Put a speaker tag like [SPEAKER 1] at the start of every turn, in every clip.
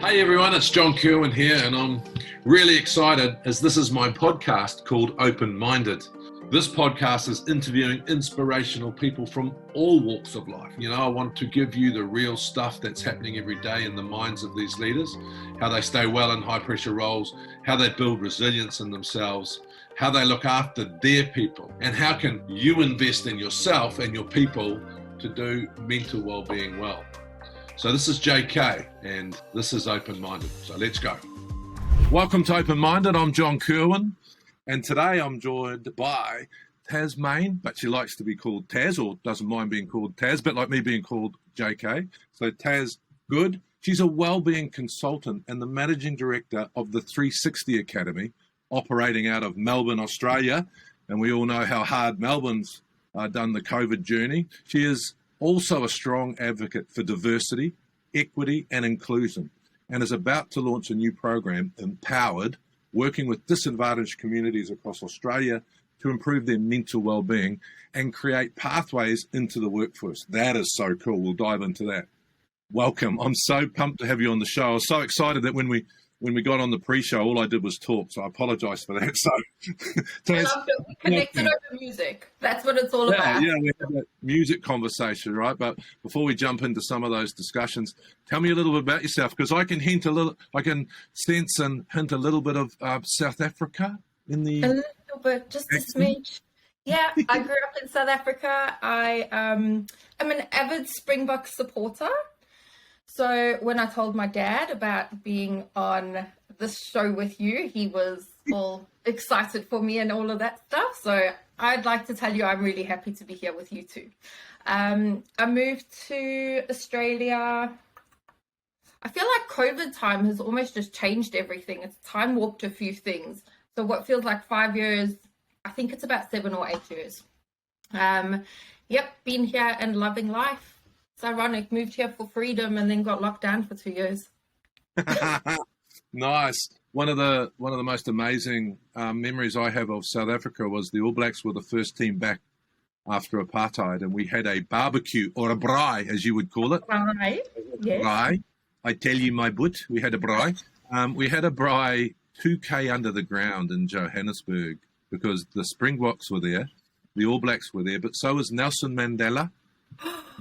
[SPEAKER 1] Hey everyone, it's John Kerwin here, and I'm really excited as this is my podcast called Open Minded. This podcast is interviewing inspirational people from all walks of life. I want to give you the real stuff that's happening every day in the minds of these leaders, how they stay well in high pressure roles, how they build resilience in themselves, how they look after their people, and how can you invest in yourself and your people to do mental well-being well. So this is JK, and this is Open Minded. So let's go. Welcome to Open Minded. I'm John Kerwin, and today I'm joined by Tazmayn, but she likes to be called Taz, or doesn't mind being called Taz, but like me being called JK. So Tazmayn Goode. She's a wellbeing consultant and the managing director of the 360 Academy, operating out of Melbourne, Australia. And we all know how hard Melbourne's done the COVID journey. She is also a strong advocate for diversity, equity and inclusion, and is about to launch a new program, Empowered, working with disadvantaged communities across Australia to improve their mental well-being and create pathways into the workforce. That is so cool. We'll dive into that. Welcome. I'm so pumped to have you on the show. I was so excited that when we got on the pre-show, all I did was talk, so I apologise for that. So,
[SPEAKER 2] I love it. We connected over music. That's what it's all about.
[SPEAKER 1] Yeah, we had that music conversation, right? But before we jump into some of those discussions, tell me a little bit about yourself, because I can sense and hint a little bit of South Africa in the...
[SPEAKER 2] A little bit, just a smidge. Yeah, I grew up in South Africa. I am an avid Springbok supporter. So when I told my dad about being on this show with you, he was all excited for me and all of that stuff. So I'd like to tell you I'm really happy to be here with you too. I moved to Australia. I feel like COVID time has almost just changed everything. It's time warped a few things. So what feels like 5 years, I think it's about 7 or 8 years. Been here and loving life. It's ironic, moved here for freedom and then got locked down for 2 years.
[SPEAKER 1] Nice. One of the most amazing memories I have of South Africa was the All Blacks were the first team back after apartheid, and we had a barbecue, or a braai, as you would call it.
[SPEAKER 2] Braai, yes.
[SPEAKER 1] Braai. I tell you, my boot, we had a braai. We had a braai 2K under the ground in Johannesburg because the Springboks were there, the All Blacks were there, but so was Nelson Mandela,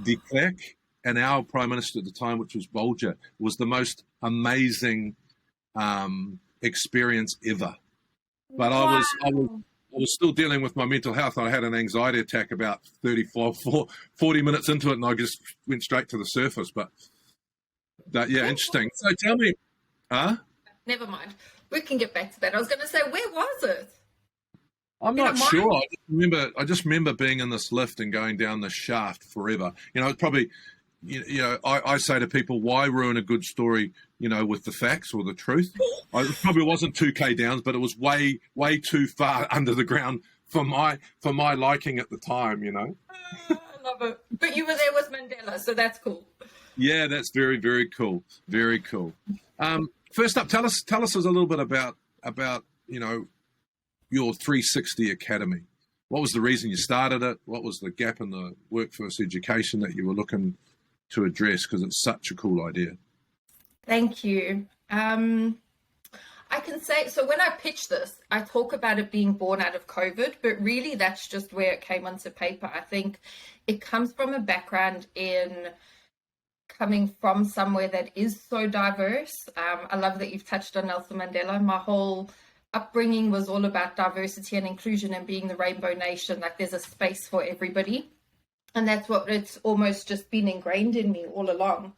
[SPEAKER 1] de Klerk, and our Prime Minister at the time, which was Bolger. It was the most amazing experience ever. But
[SPEAKER 2] Wow.
[SPEAKER 1] I was still dealing with my mental health. I had an anxiety attack about 40 minutes into it, and I just went straight to the surface. But yeah, interesting. So tell me,
[SPEAKER 2] Never mind. We can get back to that. I was going to say, where was it?
[SPEAKER 1] I'm not sure. I just remember being in this lift and going down the shaft forever. It's probably, I say to people, why ruin a good story, with the facts or the truth? It probably wasn't 2K downs, but it was way, way too far under the ground for my liking at the time,
[SPEAKER 2] I love it. But you were there with Mandela, so that's cool.
[SPEAKER 1] Yeah, that's very, very cool. Very cool. First up, tell us a little bit about your 360 Academy. What was the reason you started it? What was the gap in the workforce education that you were looking to address? Because it's such a cool idea.
[SPEAKER 2] Thank you. I can say, so when I pitch this, I talk about it being born out of COVID, but really that's just where it came onto paper. I think it comes from a background in coming from somewhere that is so diverse. I love that you've touched on Nelson Mandela. My whole upbringing was all about diversity and inclusion and being the rainbow nation, like there's a space for everybody. And that's what it's almost just been ingrained in me all along.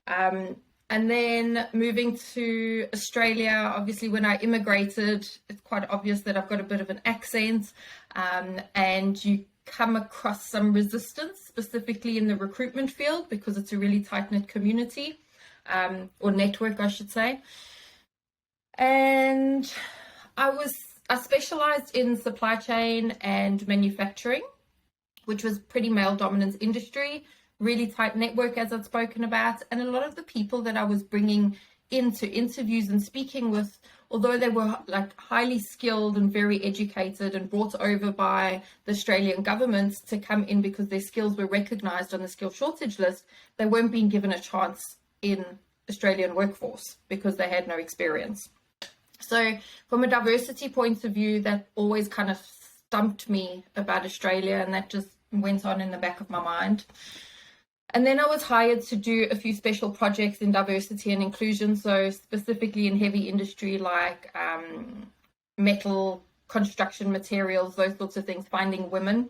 [SPEAKER 2] And then moving to Australia, obviously when I immigrated, it's quite obvious that I've got a bit of an accent, and you come across some resistance, specifically in the recruitment field, because it's a really tight-knit community, or network, I should say. And I specialized in supply chain and manufacturing, which was pretty male dominant industry, really tight network, as I've spoken about. And a lot of the people that I was bringing into interviews and speaking with, although they were like highly skilled and very educated and brought over by the Australian government to come in because their skills were recognized on the skill shortage list, they weren't being given a chance in Australian workforce because they had no experience. So from a diversity point of view, that always kind of stumped me about Australia, and that just went on in the back of my mind. And then I was hired to do a few special projects in diversity and inclusion, so specifically in heavy industry like metal, construction materials, those sorts of things, finding women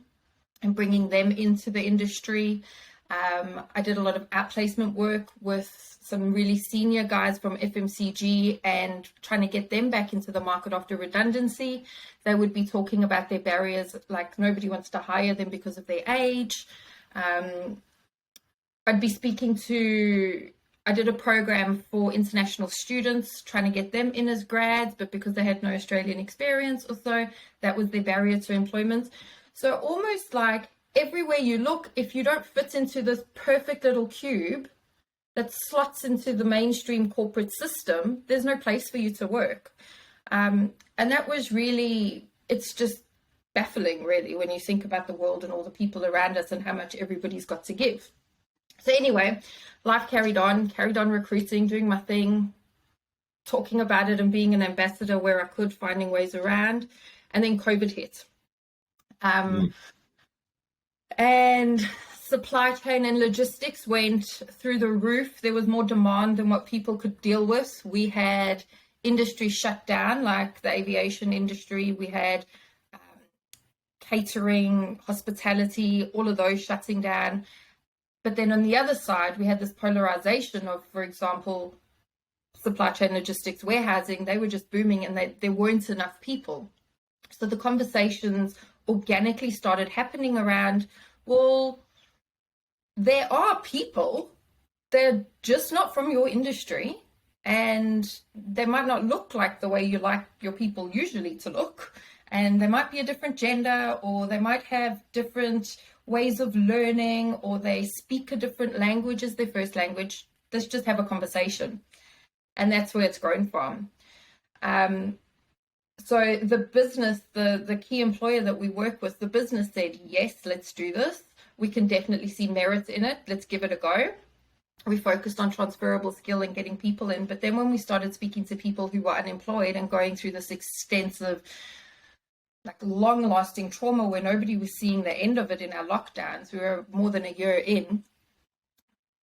[SPEAKER 2] and bringing them into the industry. I did a lot of outplacement work with some really senior guys from FMCG and trying to get them back into the market after redundancy. They would be talking about their barriers, like nobody wants to hire them because of their age. I'd be speaking to, I did a program for international students, trying to get them in as grads, but because they had no Australian experience or so, that was their barrier to employment. So almost like everywhere you look, if you don't fit into this perfect little cube that slots into the mainstream corporate system, there's no place for you to work. And that was really, it's just baffling really when you think about the world and all the people around us and how much everybody's got to give. So anyway, life carried on recruiting, doing my thing, talking about it and being an ambassador where I could, finding ways around. And then COVID hit. And supply chain and logistics went through the roof. There was more demand than what people could deal with. We had industry shut down, like the aviation industry. We had catering, hospitality, all of those shutting down. But then on the other side, we had this polarization of, for example, supply chain logistics, warehousing. They were just booming and there weren't enough people. So the conversations organically started happening around, well, there are people, they're just not from your industry, and they might not look like the way you like your people usually to look, and they might be a different gender, or they might have different ways of learning, or they speak a different language as their first language. Let's just have a conversation. And that's where it's grown from. So the business, the key employer that we work with, the business said, yes, let's do this. We can definitely see merit in it. Let's give it a go. We focused on transferable skill and getting people in. But then when we started speaking to people who were unemployed and going through this extensive, like long-lasting trauma where nobody was seeing the end of it in our lockdowns, we were more than a year in,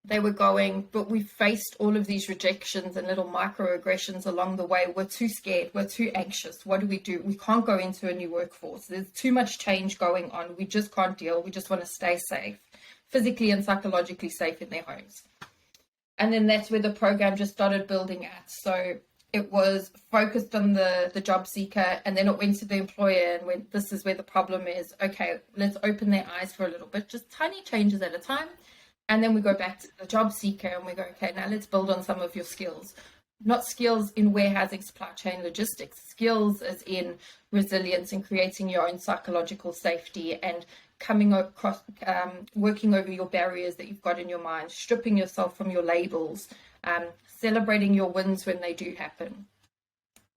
[SPEAKER 2] they were going, but we faced all of these rejections and little microaggressions along the way. We're too scared. We're too anxious. What do? We can't go into a new workforce. There's too much change going on. We just can't deal. We just want to stay safe, physically and psychologically safe in their homes. And then that's where the program just started building at. So it was focused on the job seeker, and then it went to the employer and went, this is where the problem is. Okay, let's open their eyes for a little bit, just tiny changes at a time. And then we go back to the job seeker and we go, okay, now let's build on some of your skills. Not skills in warehousing, supply chain, logistics, skills as in resilience and creating your own psychological safety and coming across, working over your barriers that you've got in your mind, stripping yourself from your labels, celebrating your wins when they do happen.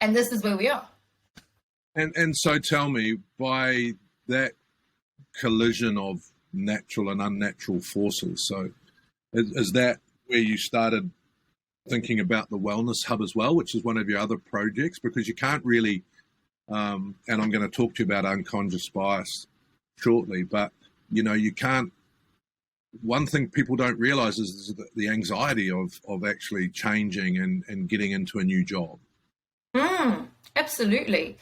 [SPEAKER 2] And this is where we are.
[SPEAKER 1] And so tell me, by that collision of natural and unnatural forces, so is that where you started thinking about the Wellness Hub as well, which is one of your other projects? Because you can't really, and I'm going to talk to you about unconscious bias shortly, but you can't, one thing people don't realize is the anxiety of actually changing and getting into a new job.
[SPEAKER 2] Absolutely.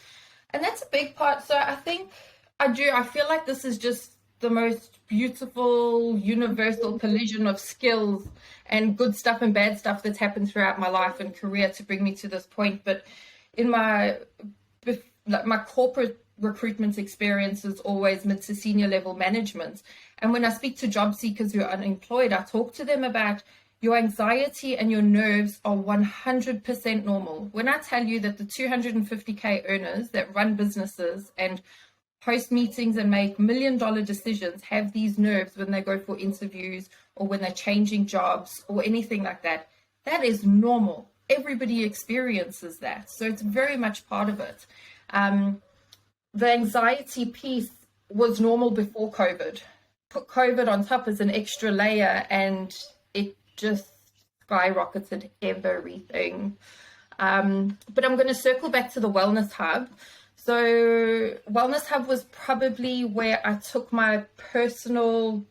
[SPEAKER 2] And that's a big part. So I think I feel like this is just the most beautiful, universal collision of skills and good stuff and bad stuff that's happened throughout my life and career to bring me to this point. But in my corporate recruitment experience is always mid to senior level management. And when I speak to job seekers who are unemployed, I talk to them about your anxiety and your nerves are 100% normal. When I tell you that the 250K earners that run businesses and host meetings and make $1 million decisions have these nerves when they go for interviews or when they're changing jobs or anything like that, that is normal. Everybody experiences that. So it's very much part of it. The anxiety piece was normal before COVID. Put COVID on top as an extra layer and it just skyrocketed everything. But I'm going to circle back to the Wellness Hub. So Wellness Hub was probably where I took my personal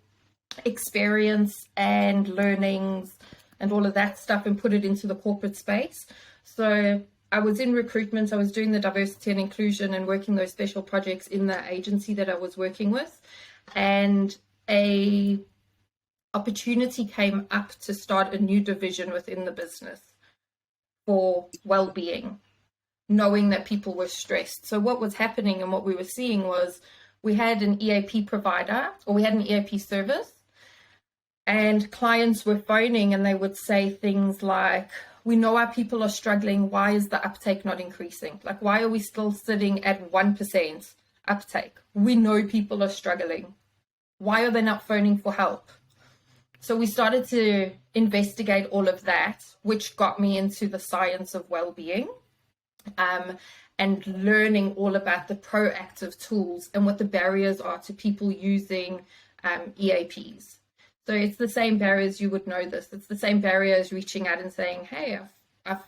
[SPEAKER 2] experience and learnings and all of that stuff and put it into the corporate space. So I was in recruitment, I was doing the diversity and inclusion and working those special projects in the agency that I was working with. And a opportunity came up to start a new division within the business for well-being, knowing that people were stressed. So what was happening and what we were seeing was we had an EAP provider, or we had an EAP service, and clients were phoning and they would say things like, we know our people are struggling. Why is the uptake not increasing? Like, why are we still sitting at 1% uptake? We know people are struggling. Why are they not phoning for help? So we started to investigate all of that, which got me into the science of well-being, and learning all about the proactive tools and what the barriers are to people using EAPs. So it's the same barriers, you would know this. It's the same barriers reaching out and saying, hey, I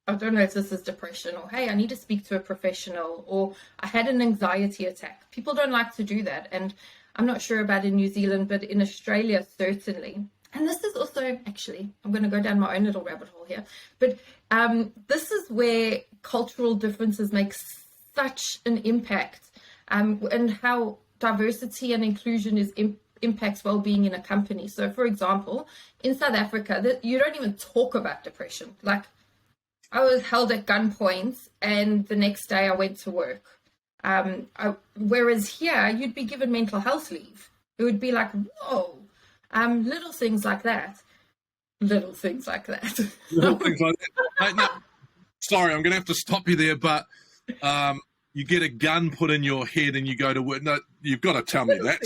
[SPEAKER 2] don't know if this is depression, or hey, I need to speak to a professional, or I had an anxiety attack. People don't like to do that. And I'm not sure about in New Zealand, but in Australia, certainly. And this is also, actually, I'm going to go down my own little rabbit hole here. But this is where cultural differences make such an impact, and how diversity and inclusion impacts well-being in a company. So, for example, in South Africa, you don't even talk about depression. Like, I was held at gunpoint, and the next day I went to work. Whereas here, you'd be given mental health leave. It would be like, whoa, little things like that. Little things like that.
[SPEAKER 1] Little things like that. Hey, no, sorry, I'm going to have to stop you there, but you get a gun put in your head and you go to work. No, you've got to tell me that.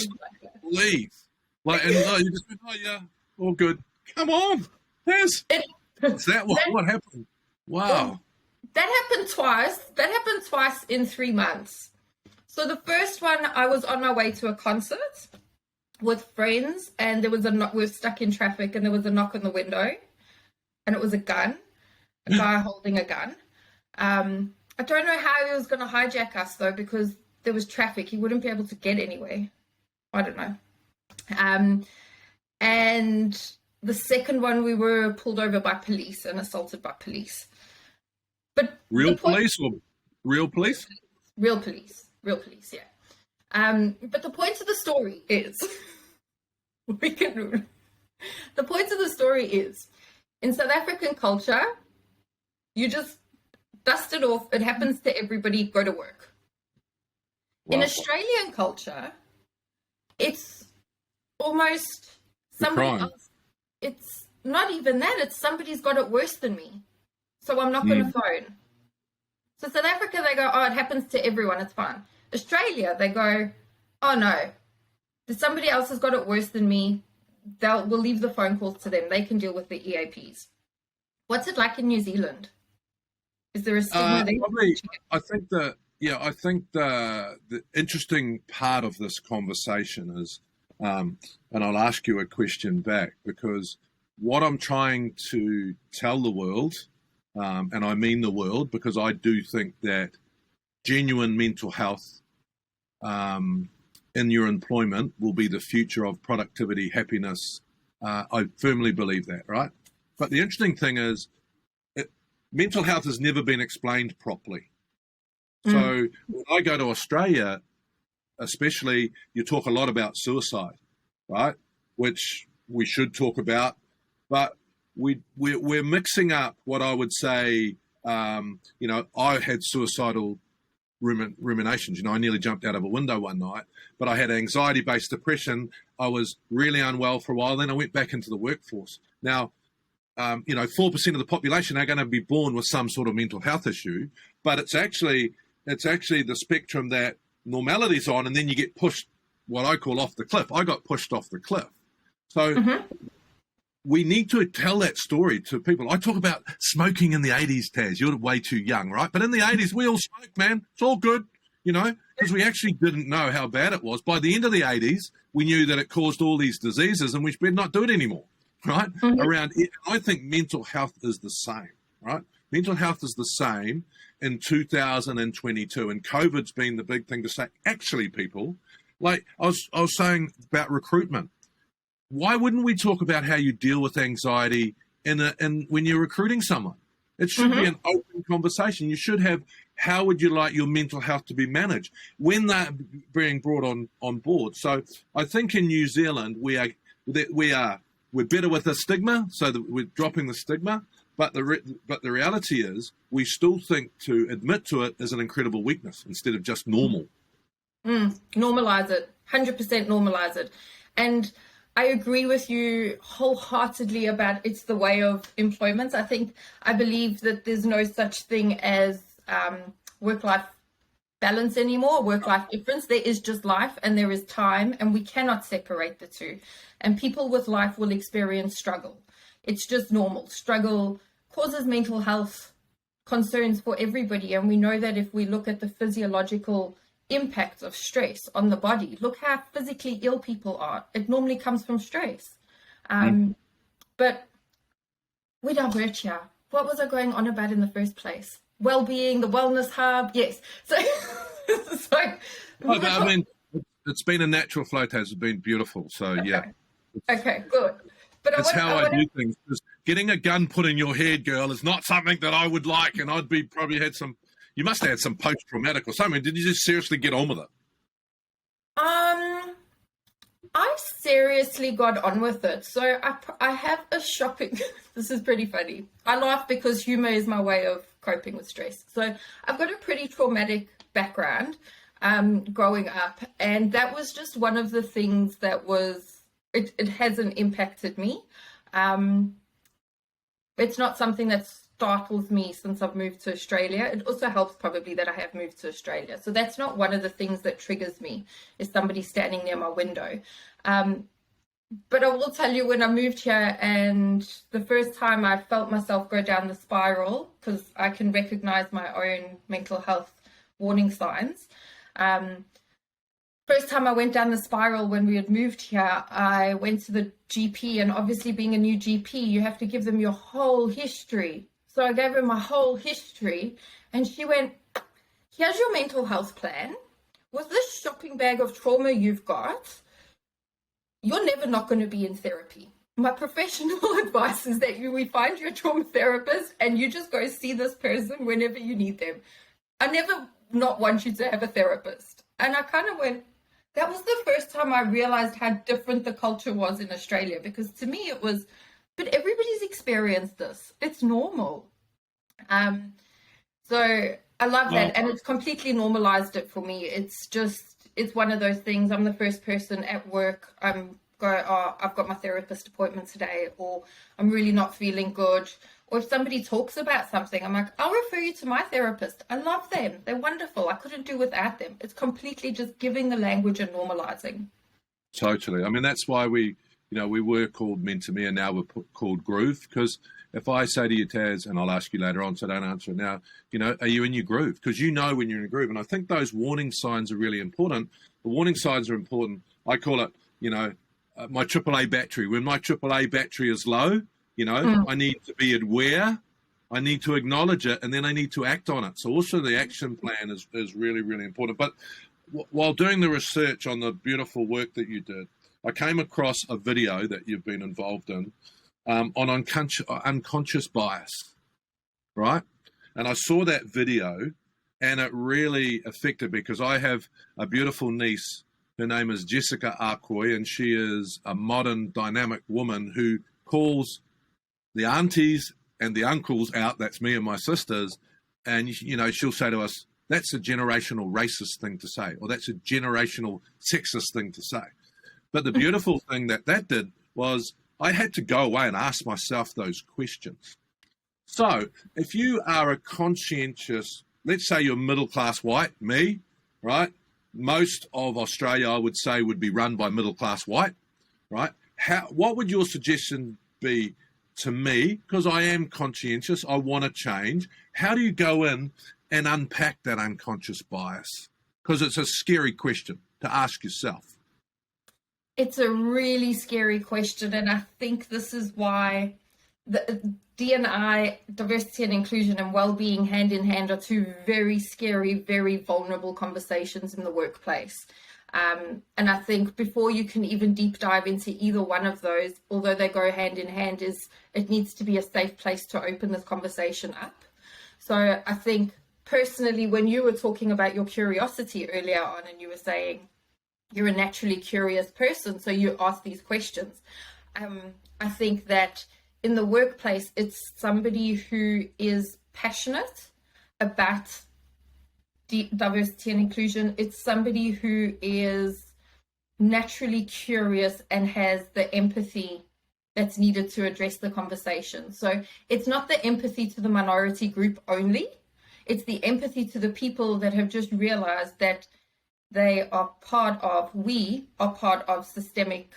[SPEAKER 1] Please. Like, and no, you just went, oh, yeah, all good. Come on. What's that? What happened? Wow.
[SPEAKER 2] That happened twice. That happened twice in 3 months. So the first one, I was on my way to a concert with friends, and there was we were stuck in traffic, and there was a knock on the window, and it was a gun, a guy holding a gun. I don't know how he was going to hijack us, though, because there was traffic. He wouldn't be able to get anywhere. I don't know. And the second one, we were pulled over by police and assaulted by police. But
[SPEAKER 1] real police or real police?
[SPEAKER 2] Real police, yeah. But the point of the story is, the point of the story is, in South African culture, you just dust it off. It happens to everybody. Go to work. Wow. In Australian culture, it's almost somebody else. It's not even that. It's somebody's got it worse than me, so I'm not going to phone. So South Africa, they go, oh, it happens to everyone. It's fine. Australia, they go, oh, no. Somebody else has got it worse than me. We'll leave the phone calls to them. They can deal with the EAPs. What's it like in New Zealand? Is there a stigma there?
[SPEAKER 1] Probably, I think the interesting part of this conversation is, and I'll ask you a question back, because what I'm trying to tell the world, and I mean the world, because I do think that genuine mental health in your employment will be the future of productivity, happiness. I firmly believe that, right? But the interesting thing is, mental health has never been explained properly. So when I go to Australia, especially, you talk a lot about suicide, right? Which we should talk about, but we're mixing up what I would say. I had suicidal ruminations. I nearly jumped out of a window one night, but I had anxiety-based depression. I was really unwell for a while. Then I went back into the workforce. Now, 4% of the population are going to be born with some sort of mental health issue, but it's actually the spectrum that normality's on, and then you get pushed, what I call off the cliff. I got pushed off the cliff. So we need to tell that story to people. I talk about smoking in the 80s, Taz. You're way too young, right? But in the 80s, we all smoked, man. It's all good, because we actually didn't know how bad it was. By the end of the 80s, we knew that it caused all these diseases, and we better not do it anymore. right? Around it. I think mental health is the same, right? Mental health is the same in 2022, and COVID's been the big thing to say. Actually, people, like I was saying about recruitment. Why wouldn't we talk about how you deal with anxiety in when you're recruiting someone? It should be an open conversation. You should have, how would you like your mental health to be managed when they're being brought on board? So I think in New Zealand we're better with the stigma, so that we're dropping the stigma. But the reality is we still think to admit to it is an incredible weakness instead of just normal.
[SPEAKER 2] Normalize it, 100% normalize it. And I agree with you wholeheartedly about it's the way of employment. I believe that there's no such thing as work-life balance anymore, work-life difference. There is just life and there is time, and we cannot separate the two. And people with life will experience struggle. It's just normal. Struggle causes mental health concerns for everybody. And we know that if we look at the physiological impact of stress on the body, look how physically ill people are. It normally comes from stress. But we diverge here. What was I going on about in the first place? Wellbeing, the wellness hub. Yes. So,
[SPEAKER 1] I mean, it's been a natural flow, Taz. It's been beautiful. So, yeah.
[SPEAKER 2] Okay, good. But
[SPEAKER 1] that's how I do things. Getting a gun put in your head, girl, is not something that I would like. And you must have had some post-traumatic or something. Did you just seriously get on with it?
[SPEAKER 2] I seriously got on with it. So I have a shopping. This is pretty funny. I laugh because humor is my way of coping with stress. So I've got a pretty traumatic background growing up. And that was just one of the things that it hasn't impacted me. It's not something that startles me since I've moved to Australia. It also helps probably that I have moved to Australia. So that's not one of the things that triggers me, is somebody standing near my window. But I will tell you, when I moved here and the first time I felt myself go down the spiral, because I can recognize my own mental health warning signs. First time I went down the spiral when we had moved here, I went to the GP, and obviously being a new GP, you have to give them your whole history. So I gave her my whole history, and she went, here's your mental health plan. With this shopping bag of trauma you've got, you're never not going to be in therapy. My professional advice is that we find your trauma therapist and you just go see this person whenever you need them. I never not want you to have a therapist. And I kind of went, that was the first time I realized how different the culture was in Australia, because to me it was, but everybody's experienced this. It's normal. So I love that. And it's completely normalized it for me. It's one of those things. I'm the first person at work. I've got my therapist appointment today, or I'm really not feeling good. Or if somebody talks about something, I'm like, I'll refer you to my therapist. I love them. They're wonderful. I couldn't do without them. It's completely just giving the language and normalizing.
[SPEAKER 1] Totally. I mean, that's why we were called Mentor Me, and now we're called Groove. Because if I say to you, Taz, and I'll ask you later on, so don't answer it now, are you in your groove? Because you know when you're in a groove. And I think those warning signs are really important. The warning signs are important. I call it, my AAA battery. When my AAA battery is low, I need to be aware, I need to acknowledge it, and then I need to act on it. So also the action plan is really, really important. But while doing the research on the beautiful work that you did, I came across a video that you've been involved in on unconscious bias, right? And I saw that video, and it really affected me, because I have a beautiful niece. Her name is Jessica Arkoy, and she is a modern, dynamic woman who calls the aunties and the uncles out, that's me and my sisters, and she'll say to us, that's a generational racist thing to say, or that's a generational sexist thing to say. But the beautiful thing that did was I had to go away and ask myself those questions. So if you are a conscientious, let's say you're middle-class white, me, right? Most of Australia, I would say, would be run by middle-class white, right? What would your suggestion be to me? Because I am conscientious, I want to change. How do you go in and unpack that unconscious bias? Because it's a scary question to ask yourself.
[SPEAKER 2] It's a really scary question, and I think this is why the D&I, diversity and inclusion, and well-being hand in hand are two very scary, very vulnerable conversations in the workplace. And I think before you can even deep dive into either one of those, although they go hand in hand, it needs to be a safe place to open this conversation up. So I think personally, when you were talking about your curiosity earlier on, and you were saying you're a naturally curious person, so you ask these questions. I think that in the workplace, it's somebody who is passionate about diversity and inclusion. It's somebody who is naturally curious and has the empathy that's needed to address the conversation. So it's not the empathy to the minority group only. It's the empathy to the people that have just realized that we are part of systemic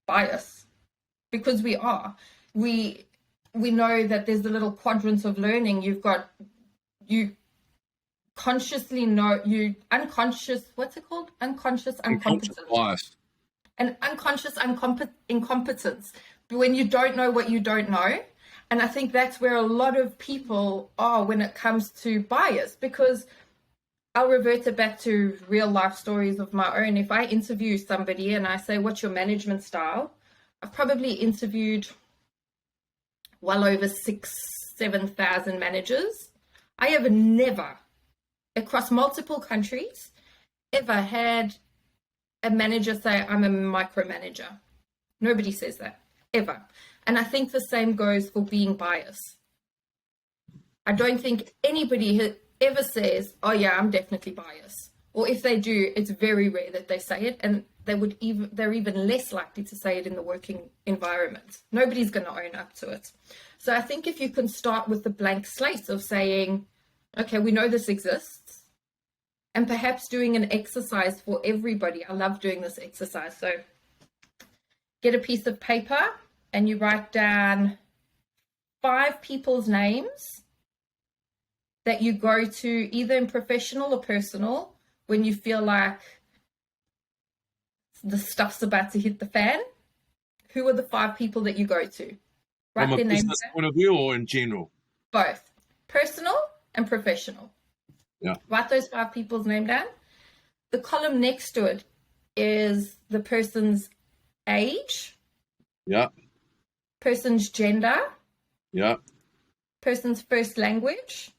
[SPEAKER 2] bias, because we are. We know that there's the little quadrants of learning. You consciously know, you unconscious, what's it called? Unconscious incompetence. And unconscious incompetence, when you don't know what you don't know. And I think that's where a lot of people are when it comes to bias, because I'll revert it back to real life stories of my own. If I interview somebody and I say, what's your management style? I've probably interviewed well over 7,000 managers. I have never, across multiple countries, ever had a manager say, I'm a micromanager. Nobody says that, ever. And I think the same goes for being biased. I don't think anybody ever says, oh yeah, I'm definitely biased. Or if they do, it's very rare that they say it, and they're even less likely to say it in the working environment. Nobody's going to own up to it. So I think if you can start with the blank slate of saying, okay, we know this exists, and perhaps doing an exercise for everybody. I love doing this exercise. So get a piece of paper and you write down 5 people's names that you go to, either in professional or personal, when you feel like the stuff's about to hit the fan. Who are the 5 people that you go to? Write
[SPEAKER 3] From a
[SPEAKER 2] their names
[SPEAKER 3] business
[SPEAKER 2] down.
[SPEAKER 3] point of view or in general?
[SPEAKER 2] Both. Personal and professional.
[SPEAKER 3] Yeah.
[SPEAKER 2] Write those 5 people's name down. The column next to it is the person's age.
[SPEAKER 3] Yeah.
[SPEAKER 2] Person's gender.
[SPEAKER 3] Yeah.
[SPEAKER 2] Person's first language.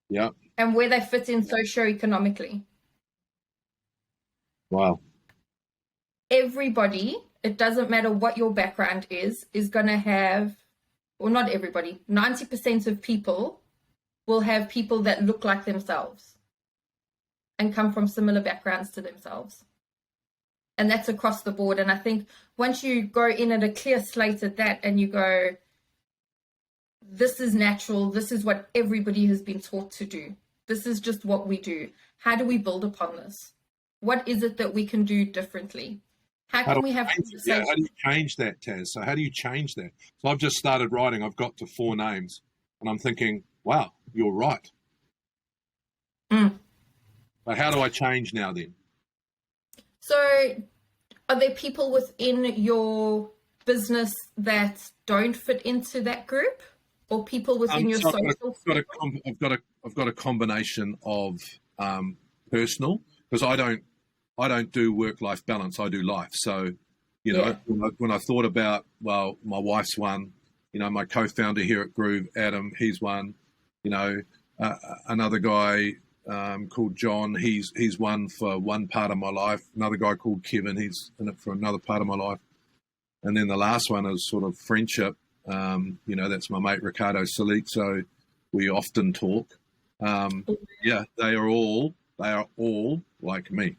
[SPEAKER 3] Yeah.
[SPEAKER 2] And where they fit in socioeconomically.
[SPEAKER 3] Wow.
[SPEAKER 2] Everybody, it doesn't matter what your background is going to have, or not everybody, 90% of people will have people that look like themselves and come from similar backgrounds to themselves. And that's across the board. And I think once you go in at a clear slate at that and you go, this is natural, this is what everybody has been taught to do, this is just what we do. How do we build upon this? What is it that we can do differently? How can we have conversations?
[SPEAKER 3] Yeah, how do you change that, Taz? So how do you change that? So I've just started writing. I've got to 4 names. And I'm thinking, wow, you're right. But how do I change now then?
[SPEAKER 2] So are there people within your business that don't fit into that group, or people within your social?
[SPEAKER 3] I've got a combination of personal, because I don't do work-life balance. I do life. So, you know, when I thought about, well, my wife's one, you know, my co-founder here at Groove, Adam, he's one, you know, another guy called John, he's one for one part of my life. Another guy called Kevin, he's in it for another part of my life. And then the last one is sort of friendship. You know, that's my mate Ricardo Salik. So we often talk. Yeah, they are all like me.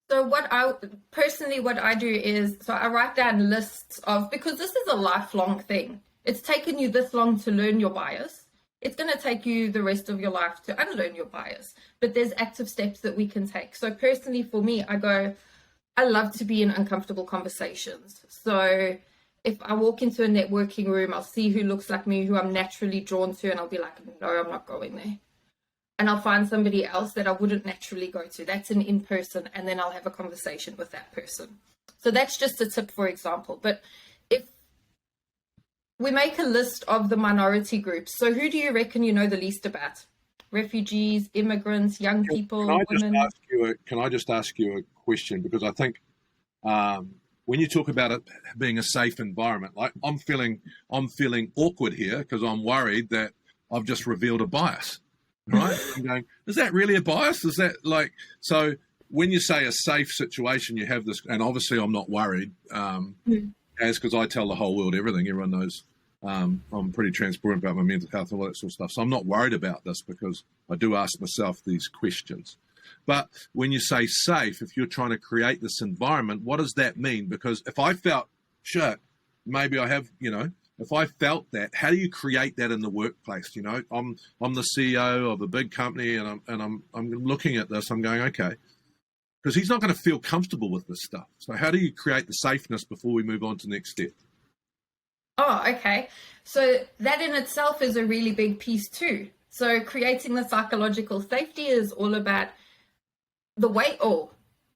[SPEAKER 2] So what I do is, so I write down lists of, because this is a lifelong thing. It's taken you this long to learn your bias. It's going to take you the rest of your life to unlearn your bias, but there's active steps that we can take. So personally for me, I love to be in uncomfortable conversations. So if I walk into a networking room, I'll see who looks like me, who I'm naturally drawn to, and I'll be like, no, I'm not going there. and I'll find somebody else that I wouldn't naturally go to. That's an in-person, and then I'll have a conversation with that person. So that's just a tip, for example. But if we make a list of the minority groups, so who do you reckon you know the least about? Refugees, immigrants, young people, women?
[SPEAKER 3] Can I just ask you a question? Because I think when you talk about it being a safe environment, like I'm feeling awkward here because I'm worried that I've just revealed a bias, right? I'm going, is that really a bias? Is that like, so when you say a safe situation, you have this, and obviously I'm not worried, because I tell the whole world everything. Everyone knows I'm pretty transparent about my mental health and all that sort of stuff. So I'm not worried about this because I do ask myself these questions. But when you say safe, if you're trying to create this environment, what does that mean? Because if I felt, shit, maybe I have, if I felt that, how do you create that in the workplace? I'm the CEO of a big company, and I'm looking at this. I'm going, okay, because he's not going to feel comfortable with this stuff. So how do you create the safeness before we move on to the next step?
[SPEAKER 2] Oh, okay. So that in itself is a really big piece too. So creating the psychological safety is all about the way. Oh,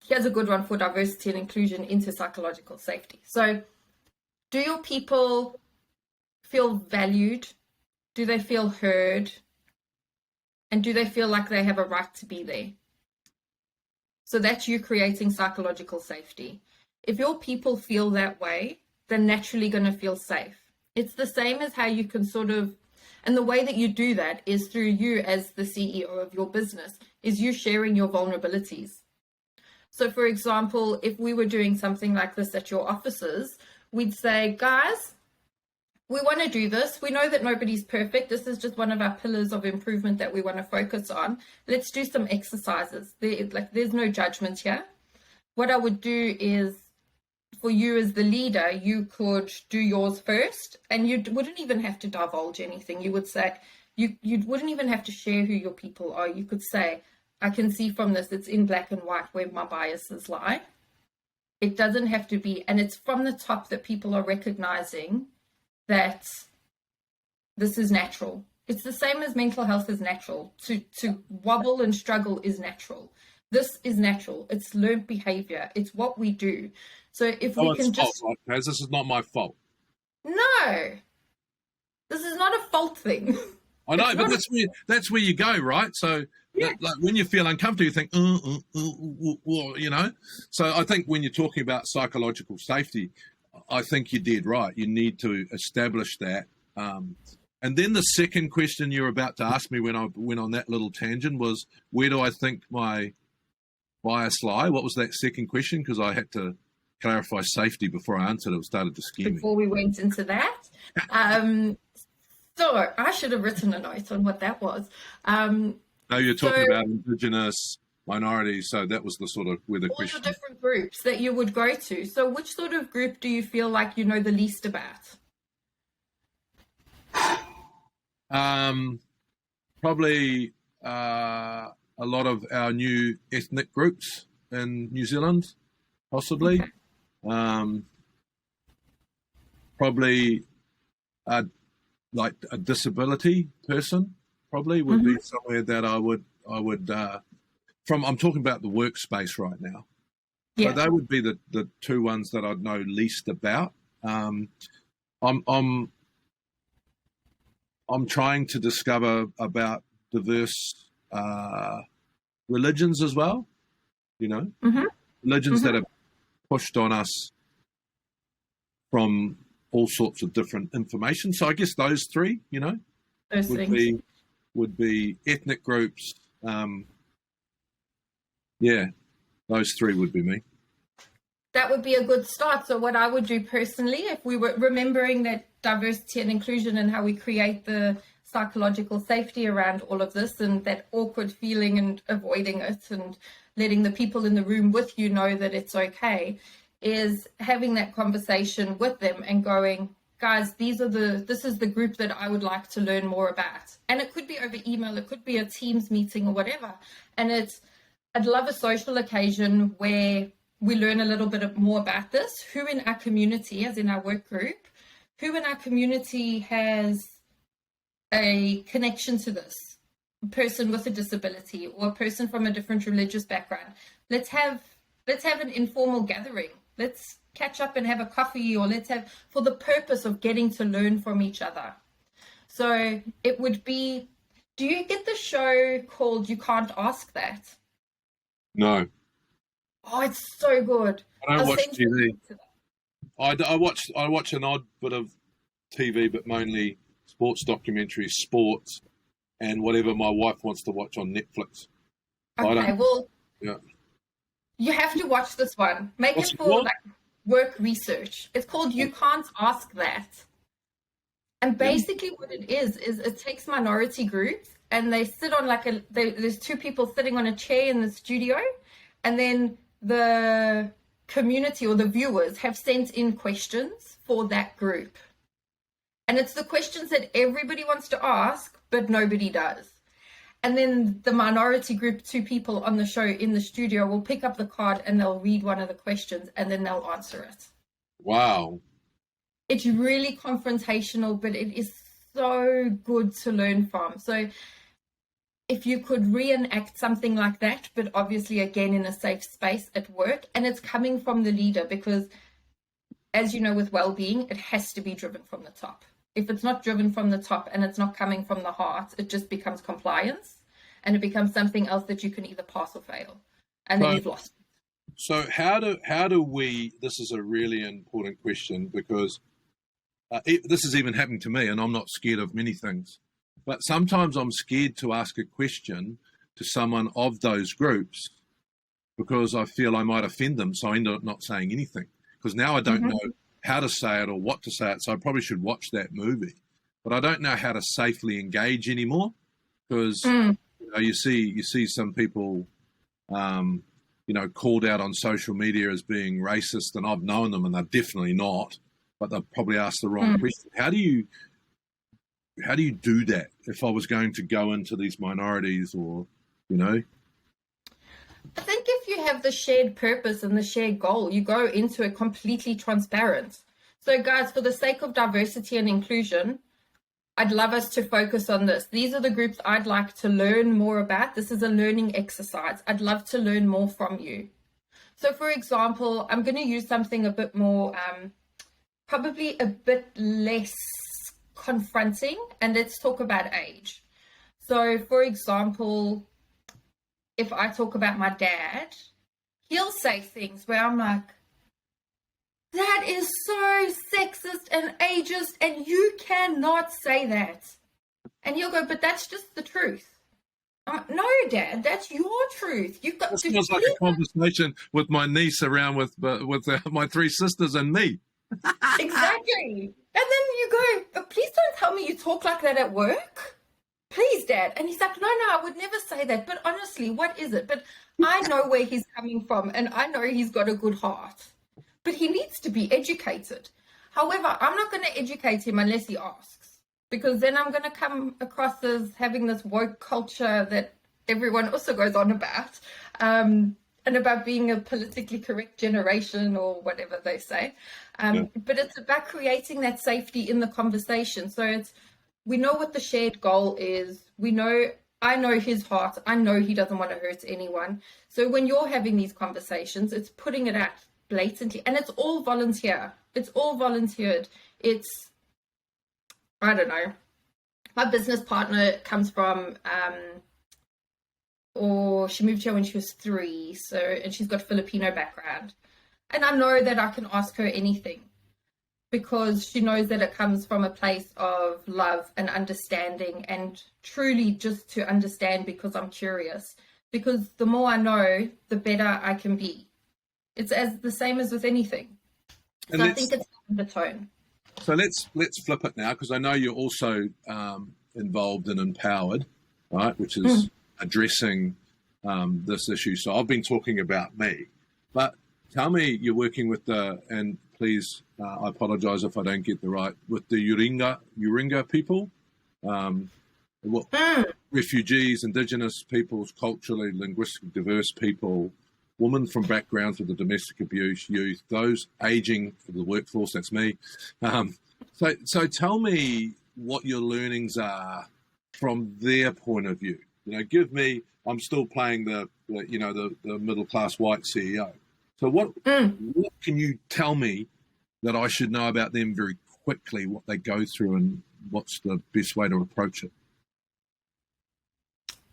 [SPEAKER 2] here's a good one for diversity and inclusion into psychological safety. So do your people feel valued? Do they feel heard? And do they feel like they have a right to be there? So that's you creating psychological safety. If your people feel that way, they're naturally going to feel safe. It's the same as how you can and the way that you do that is through you as the CEO of your business, is you sharing your vulnerabilities. So for example, if we were doing something like this at your offices, we'd say, guys, we want to do this. We know that nobody's perfect. This is just one of our pillars of improvement that we want to focus on. Let's do some exercises. There's no judgment here. What I would do is, for you as the leader, you could do yours first, and you wouldn't even have to divulge anything. You would say, you wouldn't even have to share who your people are. You could say, I can see from this, it's in black and white where my biases lie. It doesn't have to be, and it's from the top that people are recognizing that this is natural. It's the same as mental health is natural. To wobble and struggle is natural. This is natural. It's learned behavior. It's what we do. So if we can just...
[SPEAKER 3] Fault, right? This is not my fault.
[SPEAKER 2] No. This is not a fault thing.
[SPEAKER 3] I know, but that's where you go, right? So like when you feel uncomfortable, you think, So I think when you're talking about psychological safety, I think you did right. You need to establish that. And then the second question you're about to ask me when I went on that little tangent was, where do I think my bias lie? What was that second question? Because I had to clarify safety before I answered it. It started to scare me.
[SPEAKER 2] Before we went into that. So I should have written a note on what that was.
[SPEAKER 3] No, you're talking about indigenous, minorities. So that was the sort of where the
[SPEAKER 2] all
[SPEAKER 3] question.
[SPEAKER 2] All the different groups that you would go to. So which sort of group do you feel like you know the least about?
[SPEAKER 3] Probably a lot of our new ethnic groups in New Zealand, possibly.
[SPEAKER 2] Okay.
[SPEAKER 3] Probably like a disability person, probably would be somewhere that I would I'm talking about the workspace right now. Yeah. So they would be the two ones that I'd know least about. I'm trying to discover about diverse religions as well, religions that have pushed on us from all sorts of different information. So I guess those three, would be ethnic groups. Those three would be me.
[SPEAKER 2] That would be a good start. So what I would do personally, if we were remembering that diversity and inclusion and how we create the psychological safety around all of this and that awkward feeling and avoiding it and letting the people in the room with you know that it's okay, is having that conversation with them and going, guys, this is the group that I would like to learn more about. And it could be over email, it could be a Teams meeting or whatever. And I'd love a social occasion where we learn a little bit more about this. Who in our community, as in our work group, who in our community has a connection to this? person with a disability or a person from a different religious background. Let's have an informal gathering. Let's catch up and have a coffee, or let's have, for the purpose of getting to learn from each other. So it would be, do you get the show called You Can't Ask That?
[SPEAKER 3] No.
[SPEAKER 2] Oh, it's so good.
[SPEAKER 3] I don't watch TV. I watch an odd bit of TV, but mainly sports documentaries, sports, and whatever my wife wants to watch on Netflix.
[SPEAKER 2] Okay, well,
[SPEAKER 3] yeah.
[SPEAKER 2] You have to watch this one. Make
[SPEAKER 3] What's
[SPEAKER 2] it for like work research. It's called You Can't Ask That. And basically what it is it takes minority groups and they sit on like there's two people sitting on a chair in the studio, and then the community or the viewers have sent in questions for that group. And it's the questions that everybody wants to ask, but nobody does. And then the minority group, two people on the show in the studio, will pick up the card and they'll read one of the questions and then they'll answer it.
[SPEAKER 3] Wow.
[SPEAKER 2] It's really confrontational, but it is so good to learn from. So if you could reenact something like that, but obviously again in a safe space at work, and it's coming from the leader, because as you know, with well-being, it has to be driven from the top. If it's not driven from the top and it's not coming from the heart, it just becomes compliance and it becomes something else that you can either pass or fail. And then you've lost.
[SPEAKER 3] So how do we, this is a really important question, because this is even happening to me, and I'm not scared of many things, but sometimes I'm scared to ask a question to someone of those groups because I feel I might offend them. So I end up not saying anything, because now I don't know how to say it or what to say it. So I probably should watch that movie, but I don't know how to safely engage anymore, because you see some people, called out on social media as being racist, and I've known them and they're definitely not, but they've probably asked the wrong question. How do you do that if I was going to go into these minorities, or,
[SPEAKER 2] I think if you have the shared purpose and the shared goal, you go into it completely transparent. So guys, for the sake of diversity and inclusion, I'd love us to focus on this. These are the groups I'd like to learn more about. This is a learning exercise. I'd love to learn more from you. So for example, I'm going to use something a bit more, probably a bit less confronting, and let's talk about age. So for example, if I talk about my dad, he'll say things where I'm like, that is so sexist and ageist, and you cannot say that. And he'll go, but that's just the truth. I'm like, no, Dad, that's your truth. You've got to.
[SPEAKER 3] It feels like a conversation with my niece around with my three sisters and me.
[SPEAKER 2] Exactly. And then you go, but please don't tell me you talk like that at work. Please, Dad. And he's like, no, I would never say that. But honestly, what is it? But I know where he's coming from, and I know he's got a good heart. But he needs to be educated. However, I'm not going to educate him unless he asks, because then I'm going to come across as having this woke culture that everyone also goes on about, and about being a politically correct generation or whatever they say. But it's about creating that safety in the conversation. So we know what the shared goal is. I know his heart. I know he doesn't want to hurt anyone. So when you're having these conversations, it's putting it out blatantly, and it's all volunteer. It's all volunteered. It's, I don't know. My business partner comes from, or she moved here when she was 3. So, and she's got Filipino background. And I know that I can ask her anything, because she knows that it comes from a place of love and understanding, and truly just to understand because I'm curious. Because the more I know, the better I can be. It's as the same as with anything. So I think it's the tone.
[SPEAKER 3] So let's flip it now, because I know you're also involved in Empowered, right, which is addressing this issue. So I've been talking about me, but tell me, you're working with and please, I apologize if I don't get the right, with the Uringa people, refugees, indigenous peoples, culturally, linguistically diverse people, women from backgrounds with the domestic abuse, youth, those aging for the workforce, that's me. So tell me what your learnings are from their point of view. Give me. I'm still playing the middle class white CEO. So what can you tell me that I should know about them very quickly? What they go through and what's the best way to approach it?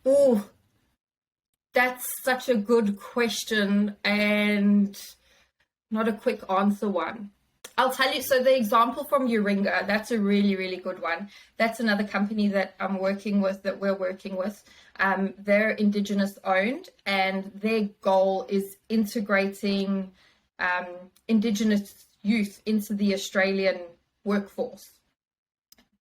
[SPEAKER 2] Oh, that's such a good question and not a quick answer one. I'll tell you, so the example from Uringa, that's a really, really good one. That's another company that we're working with. They're indigenous owned, and their goal is integrating indigenous youth into the Australian workforce.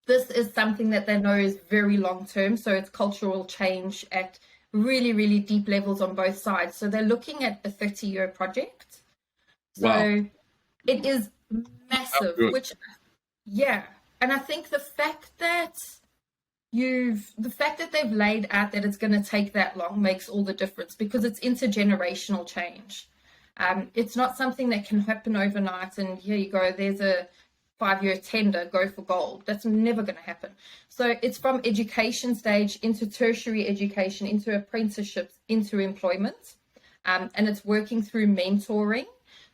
[SPEAKER 2] This is something that they know is very long term, so it's cultural change at really, really deep levels on both sides. So they're looking at a 30-year project. So
[SPEAKER 3] wow.
[SPEAKER 2] It is massive, and I think the fact that they've laid out that it's going to take that long makes all the difference, because it's intergenerational change. It's not something that can happen overnight and here you go, there's a 5-year tender, go for gold. That's never going to happen. So it's from education stage into tertiary education, into apprenticeships, into employment, and it's working through mentoring.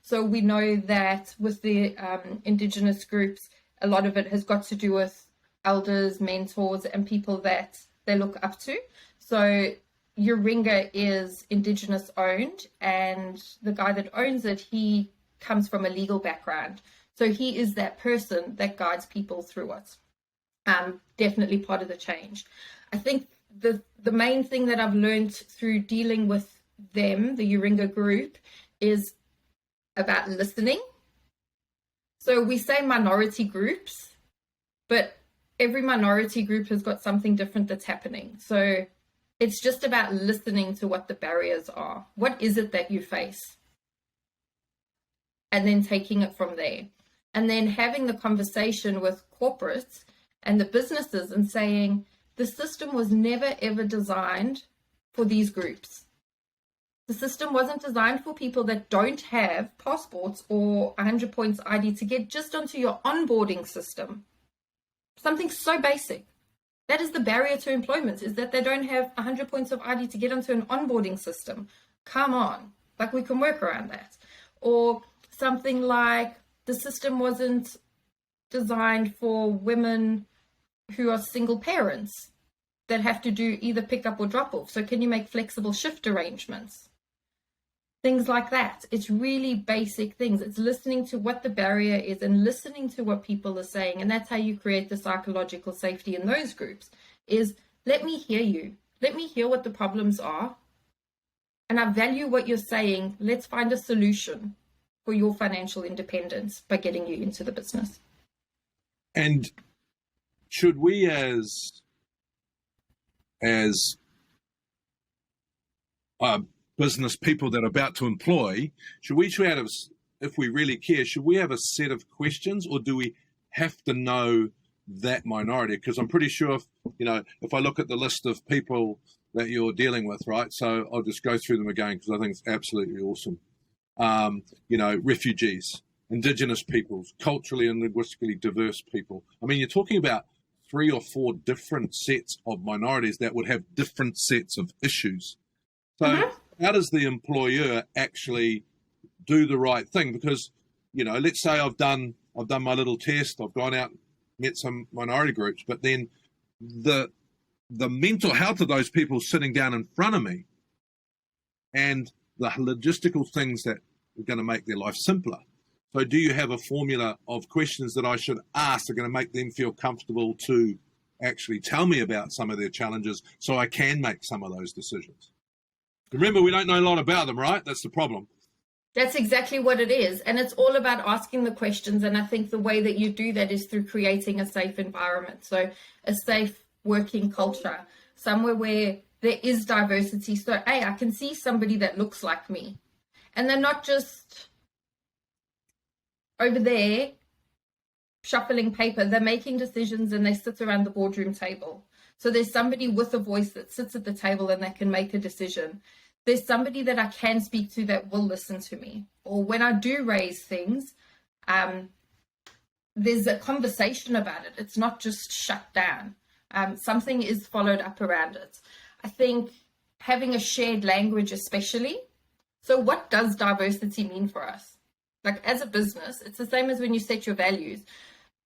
[SPEAKER 2] So we know that with the indigenous groups, a lot of it has got to do with elders, mentors, and people that they look up to. So Uringa is indigenous owned, and the guy that owns it, he comes from a legal background. So he is that person that guides people through it. Definitely part of the change. I think the main thing that I've learned through dealing with them, the Uringa group, is about listening. So we say minority groups, but every minority group has got something different that's happening. So it's just about listening to what the barriers are. What is it that you face? And then taking it from there. And then having the conversation with corporates and the businesses and saying, the system was never ever designed for these groups. The system wasn't designed for people that don't have passports or 100 points ID to get just onto your onboarding system. Something so basic. That is the barrier to employment, is that they don't have 100 points of ID to get onto an onboarding system. Come on, like we can work around that. Or something like the system wasn't designed for women who are single parents that have to do either pick up or drop off. So can you make flexible shift arrangements? Things like that. It's really basic things. It's listening to what the barrier is and listening to what people are saying. And that's how you create the psychological safety in those groups, is let me hear you. Let me hear what the problems are. And I value what you're saying. Let's find a solution for your financial independence by getting you into the business.
[SPEAKER 3] And should we as business people that are about to employ, should we have, if we really care, should we have a set of questions, or do we have to know that minority? Because I'm pretty sure if I look at the list of people that you're dealing with, right? So I'll just go through them again because I think it's absolutely awesome. Refugees, indigenous peoples, culturally and linguistically diverse people. I mean, you're talking about 3 or 4 different sets of minorities that would have different sets of issues. So how does the employer actually do the right thing? Because, let's say I've done my little test, I've gone out, met some minority groups, but then the mental health of those people sitting down in front of me and the logistical things that are going to make their life simpler. So do you have a formula of questions that I should ask that are going to make them feel comfortable to actually tell me about some of their challenges so I can make some of those decisions? Remember, we don't know a lot about them, right? That's the problem.
[SPEAKER 2] That's exactly what it is. And it's all about asking the questions. And I think the way that you do that is through creating a safe environment. So a safe working culture, somewhere where there is diversity. So, hey, I can see somebody that looks like me. And they're not just over there shuffling paper. They're making decisions and they sit around the boardroom table. So there's somebody with a voice that sits at the table and that can make a decision. There's somebody that I can speak to that will listen to me. Or when I do raise things, there's a conversation about it. It's not just shut down. Something is followed up around it. I think having a shared language, especially. So what does diversity mean for us? Like as a business, it's the same as when you set your values.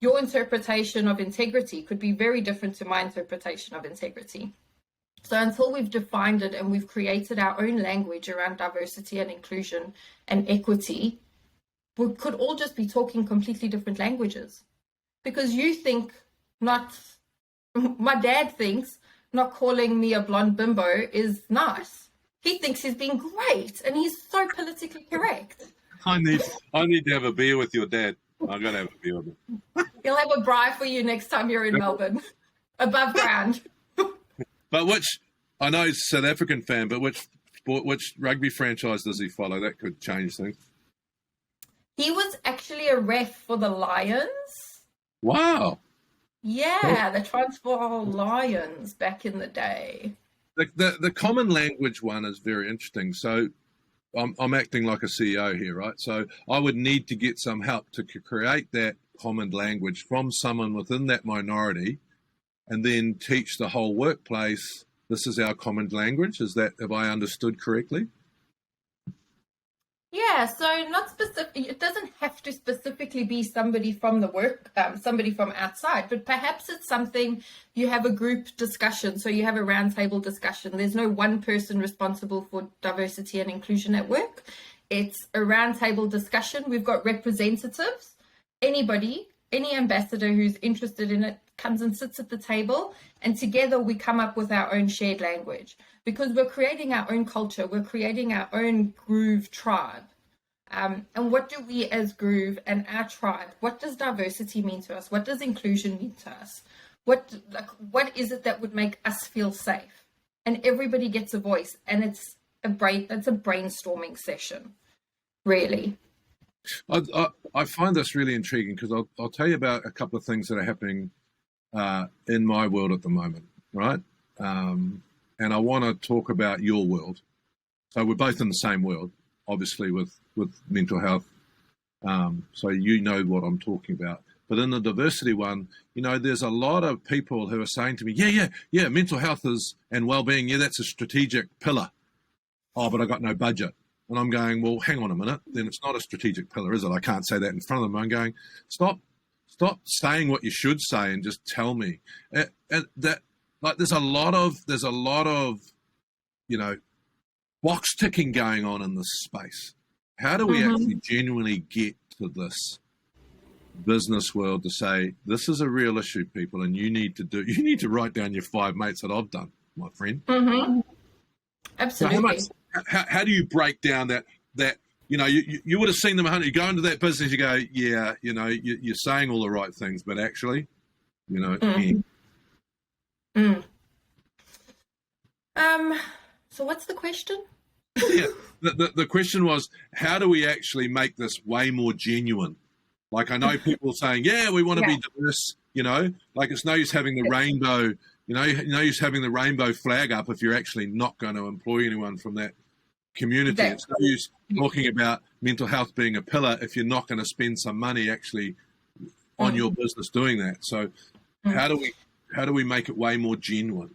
[SPEAKER 2] Your interpretation of integrity could be very different to my interpretation of integrity. So until we've defined it and we've created our own language around diversity and inclusion and equity, we could all just be talking completely different languages. Because you think not, my dad thinks not calling me a blonde bimbo is nice. He thinks he's being great and he's so politically correct.
[SPEAKER 3] I need to have a beer with your dad. I'm going to have a beer with him.
[SPEAKER 2] He'll have a braai for you next time you're in Melbourne, above ground.
[SPEAKER 3] But which, I know he's a South African fan, but which rugby franchise does he follow? That could change things.
[SPEAKER 2] He was actually a ref for the Lions.
[SPEAKER 3] Wow.
[SPEAKER 2] Yeah, the Transvaal Lions back in the day.
[SPEAKER 3] The common language one is very interesting. So I'm acting like a CEO here, right? So I would need to get some help to create that common language from someone within that minority, and then teach the whole workplace, this is our common language. Have I understood correctly?
[SPEAKER 2] Yeah, so not specific. It doesn't have to specifically be somebody from the work, somebody from outside, but perhaps it's something you have a group discussion. So you have a roundtable discussion. There's no one person responsible for diversity and inclusion at work. It's a roundtable discussion. We've got representatives. Anybody, any ambassador who's interested in it comes and sits at the table, and together we come up with our own shared language, because we're creating our own culture. We're creating our own Groove tribe. And what do we as Groove and our tribe, what does diversity mean to us? What does inclusion mean to us? What is it that would make us feel safe? And everybody gets a voice, and it's a brainstorming session, really.
[SPEAKER 3] I find this really intriguing, because I'll tell you about a couple of things that are happening in my world at the moment, right? And I want to talk about your world. So we're both in the same world, obviously, with mental health. So you know what I'm talking about. But in the diversity one, there's a lot of people who are saying to me, yeah, mental health and wellbeing, that's a strategic pillar. Oh, but I got no budget. And I'm going, well, hang on a minute. Then it's not a strategic pillar, is it? I can't say that in front of them. I'm going, stop saying what you should say and just tell me. And that, like, there's a lot of box ticking going on in this space. How do we actually genuinely get to this business world to say, this is a real issue, people, and you need to write down your 5 mates that I've done, my friend.
[SPEAKER 2] Mm-hmm. Absolutely.
[SPEAKER 3] So how do you break down that you would have seen them 100, you go into that business, you go, yeah, you're saying all the right things, but actually,
[SPEAKER 2] So what's the question?
[SPEAKER 3] Yeah, the question was, how do we actually make this way more genuine? Like, I know people saying, yeah, we want to be diverse, like it's no use having the rainbow, no use having the rainbow flag up if you're actually not going to employ anyone from that community. It's no use talking about mental health being a pillar if you're not going to spend some money actually on your business doing that. So how do we make it way more genuine?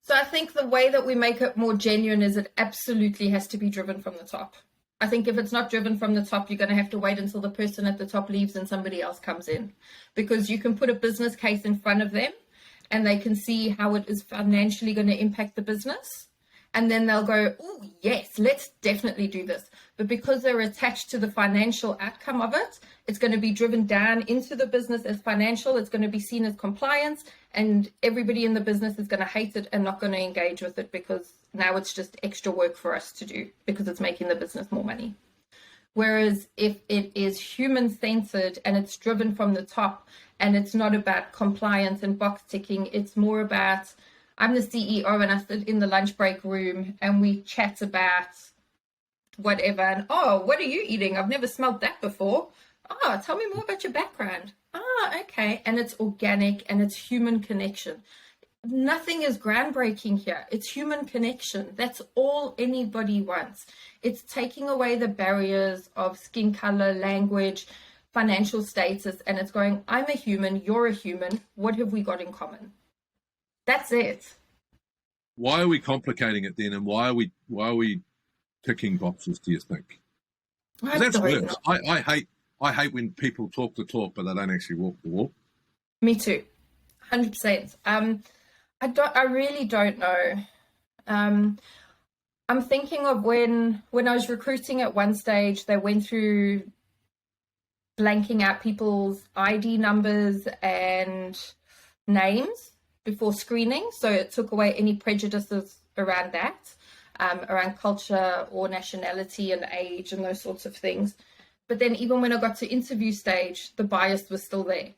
[SPEAKER 2] So I think the way that we make it more genuine is it absolutely has to be driven from the top. I think if it's not driven from the top, you're going to have to wait until the person at the top leaves and somebody else comes in, because you can put a business case in front of them and they can see how it is financially going to impact the business. And then they'll go, oh, yes, let's definitely do this. But because they're attached to the financial outcome of it, it's going to be driven down into the business as financial. It's going to be seen as compliance, and everybody in the business is going to hate it and not going to engage with it, because now it's just extra work for us to do because it's making the business more money. Whereas if it is human-centered and it's driven from the top and it's not about compliance and box ticking, it's more about, I'm the CEO and I sit in the lunch break room and we chat about whatever. And, oh, what are you eating? I've never smelled that before. Oh, tell me more about your background. Ah, okay. And it's organic and it's human connection. Nothing is groundbreaking here. It's human connection. That's all anybody wants. It's taking away the barriers of skin color, language, financial status, and it's going, I'm a human, you're a human. What have we got in common? That's it.
[SPEAKER 3] why are we complicating it then, and why are we ticking boxes? Do you think? That's worse. I hate when people talk the talk, but they don't actually walk the walk.
[SPEAKER 2] Me too, 100%. I really don't know. I'm thinking of when I was recruiting at one stage, they went through blanking out people's ID numbers and names before screening. So it took away any prejudices around that, around culture or nationality and age and those sorts of things. But then even when I got to interview stage, the bias was still there.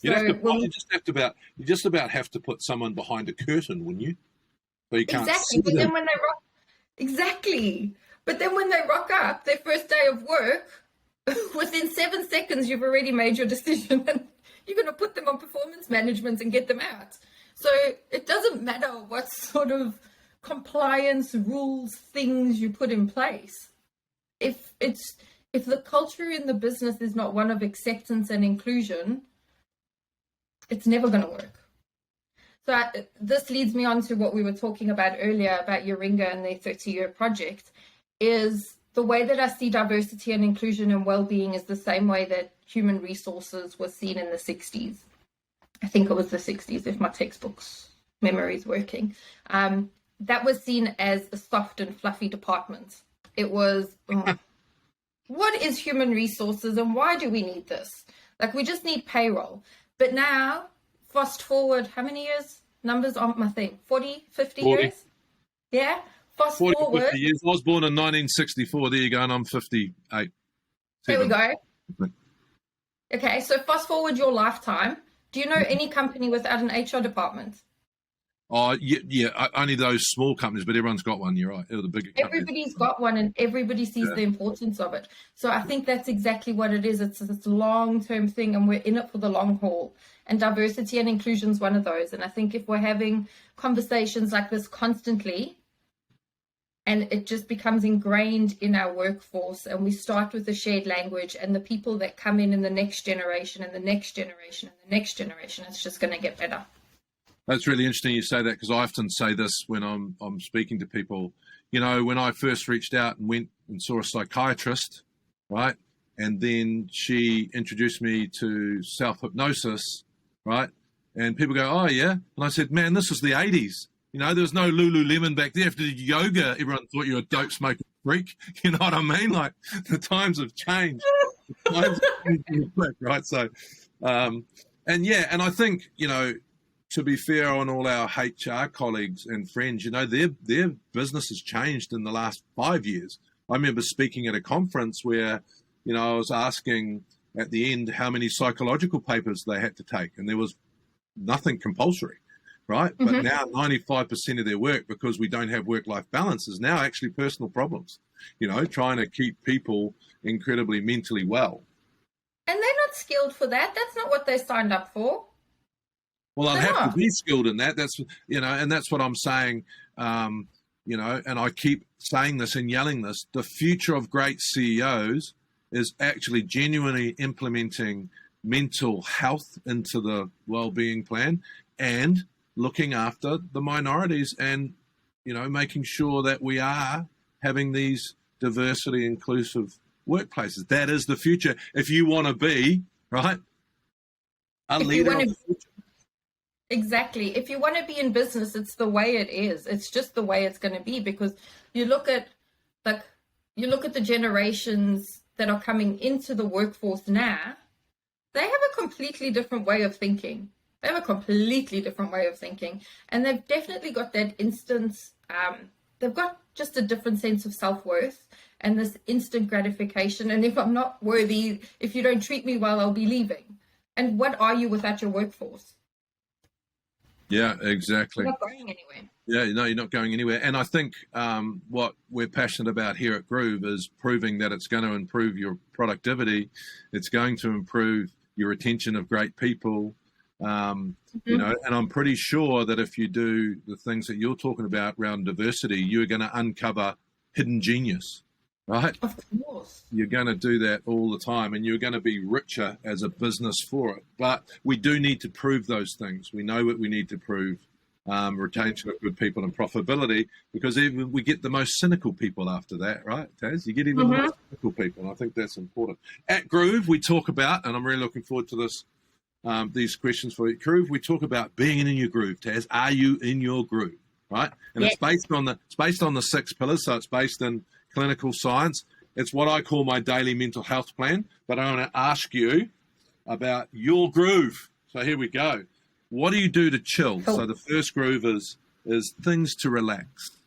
[SPEAKER 3] You just about have to put someone behind a curtain, wouldn't you? So you can't
[SPEAKER 2] exactly. But then when they rock, exactly. But then when they rock up their first day of work, within 7 seconds you've already made your decision, and you're going to put them on performance management and get them out. So it doesn't matter what sort of compliance rules, things you put in place. If the culture in the business is not one of acceptance and inclusion, it's never going to work. So this leads me on to what we were talking about earlier about Yoringa and their 30-year project, is the way that I see diversity and inclusion and well-being is the same way that human resources was seen in the 60s. I think it was the 60s, if my textbook's memory is working. That was seen as a soft and fluffy department. It was, what is human resources and why do we need this? Like, we just need payroll. But now, fast forward, how many years? Numbers aren't my thing. 40, 50 years? Yeah? Fast
[SPEAKER 3] 40,
[SPEAKER 2] forward.
[SPEAKER 3] 50 years. I was born in 1964. There you go, and I'm 58.
[SPEAKER 2] There we go. Okay, so fast forward your lifetime. Do you know any company without an HR department?
[SPEAKER 3] Oh, yeah, only those small companies, but everyone's got one, you're right. The bigger companies.
[SPEAKER 2] Everybody's got one, and everybody sees the importance of it. So I think that's exactly what it is. It's this long-term thing, and we're in it for the long haul. And diversity and inclusion is one of those. And I think if we're having conversations like this constantly, and it just becomes ingrained in our workforce, and we start with the shared language, and the people that come in the next generation and the next generation and the next generation, it's just going to get better.
[SPEAKER 3] That's really interesting you say that, because I often say this when I'm speaking to people. You know, when I first reached out and went and saw a psychiatrist, right, and then she introduced me to self-hypnosis, right, and people go, oh, yeah, and I said, man, this was the 80s. You know, there was no Lululemon back there. If you did yoga, everyone thought you were a dope smoking freak. You know what I mean? Like, the times have changed. The times have changed quick, right? So, and I think, you know, to be fair on all our HR colleagues and friends, you know, their business has changed in the last 5 years. I remember speaking at a conference where, you know, I was asking at the end how many psychological papers they had to take, and there was nothing compulsory, right? Mm-hmm. But now 95% of their work, because we don't have work-life balance, is now actually personal problems, you know, trying to keep people incredibly mentally well.
[SPEAKER 2] And they're not skilled for that. That's not what they signed up for.
[SPEAKER 3] Well, I'll have to be skilled in that. That's, you know, and that's what I'm saying, you know, and I keep saying this and yelling this. The future of great CEOs is actually genuinely implementing mental health into the well-being plan and looking after the minorities and, you know, making sure that we are having these diversity inclusive workplaces. That is the future. If you want to be, right, a leader of the future.
[SPEAKER 2] Exactly. If you want to be in business, it's the way it is. It's just the way it's going to be, because you look at the generations that are coming into the workforce now, they have a completely different way of thinking. They have a completely different way of thinking. And they've definitely got that instance, they've got just a different sense of self-worth and this instant gratification. And if I'm not worthy, if you don't treat me well, I'll be leaving. And what are you without your workforce?
[SPEAKER 3] Yeah, exactly.
[SPEAKER 2] You're not going anywhere.
[SPEAKER 3] Yeah, no, you're not going anywhere. And I think what we're passionate about here at Groove is proving that it's going to improve your productivity. It's going to improve your retention of great people. You know, and I'm pretty sure that if you do the things that you're talking about around diversity, you're going to uncover hidden genius, right?
[SPEAKER 2] Of course.
[SPEAKER 3] You're going to do that all the time, and you're going to be richer as a business for it. But we do need to prove those things. We know what we need to prove. retention of good people and profitability, because even we get the most cynical people after that, right, Taz? You get even the most cynical people, and I think that's important. At Groove, we talk about, and I'm really looking forward to this, these questions for you. Groove, we talk about being in your groove, Taz. Are you in your groove, right? And it's based on the 6 pillars, so it's based in clinical science. It's what I call my daily mental health plan, but I want to ask you about your groove. So here we go. What do you do to chill? Cool. So the first groove is things to relax.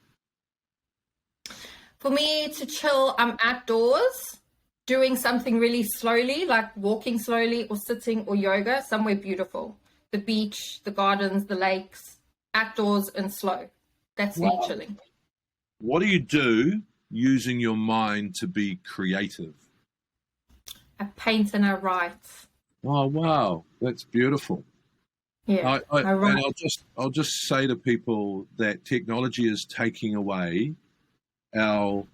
[SPEAKER 2] For me to chill, I'm outdoors doing something really slowly, like walking slowly or sitting or yoga, somewhere beautiful. The beach, the gardens, the lakes, outdoors and slow. That's me chilling.
[SPEAKER 3] What do you do using your mind to be creative?
[SPEAKER 2] I paint and I write.
[SPEAKER 3] Oh, wow. That's beautiful.
[SPEAKER 2] Yeah,
[SPEAKER 3] and I'll just say to people that technology is taking away our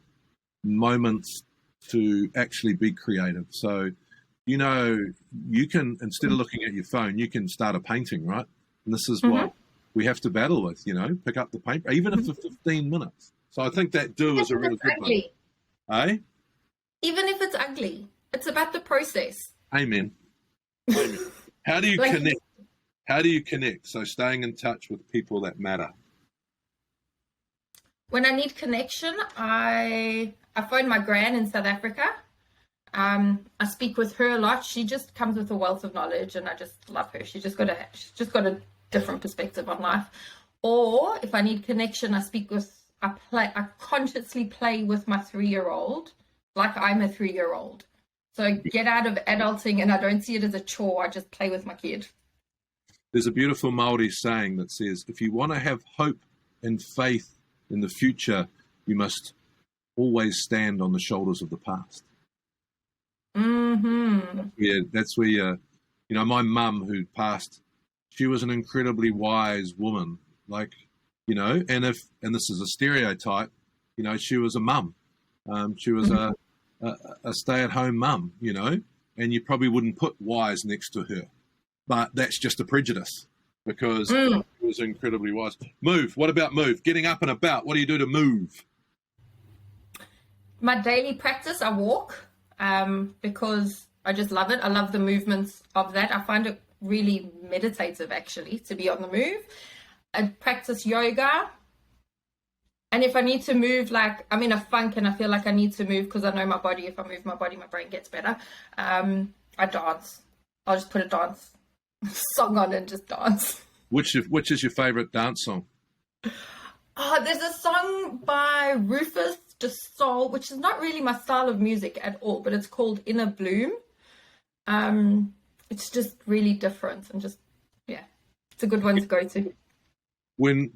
[SPEAKER 3] moments to actually be creative. So, you can, instead of looking at your phone, you can start a painting, right? And this is what we have to battle with, pick up the paint, even if for 15 minutes. So I think that is a really good one. Eh?
[SPEAKER 2] Even if it's ugly, it's about the process.
[SPEAKER 3] Amen. How do you connect? How do you connect? So staying in touch with people that matter.
[SPEAKER 2] When I need connection, I phone my gran in South Africa. I speak with her a lot. She just comes with a wealth of knowledge, and I just love her. She's just got a different perspective on life. Or if I need connection, I consciously play with my 3-year-old like I'm a 3-year-old. So get out of adulting, and I don't see it as a chore. I just play with my kid.
[SPEAKER 3] There's a beautiful Māori saying that says, if you want to have hope and faith in the future, you must always stand on the shoulders of the past. Yeah, that's where, my mum who passed, she was an incredibly wise woman, and this is a stereotype, she was a mum. She was a stay-at-home mum, and you probably wouldn't put wise next to her. But that's just a prejudice, because she was incredibly wise. Move. What about move? Getting up and about. What do you do to move?
[SPEAKER 2] My daily practice, I walk, because I just love it. I love the movements of that. I find it really meditative, actually, to be on the move. I practice yoga. And if I need to move, I'm in a funk and I feel like I need to move because I know my body. If I move my body, my brain gets better. I dance. I'll just put a dance song on and just dance.
[SPEAKER 3] Which is your favorite dance song?
[SPEAKER 2] There's a song by Rufus de Soul, which is not really my style of music at all, but it's called Inner Bloom. It's just really different and it's a good one to go to.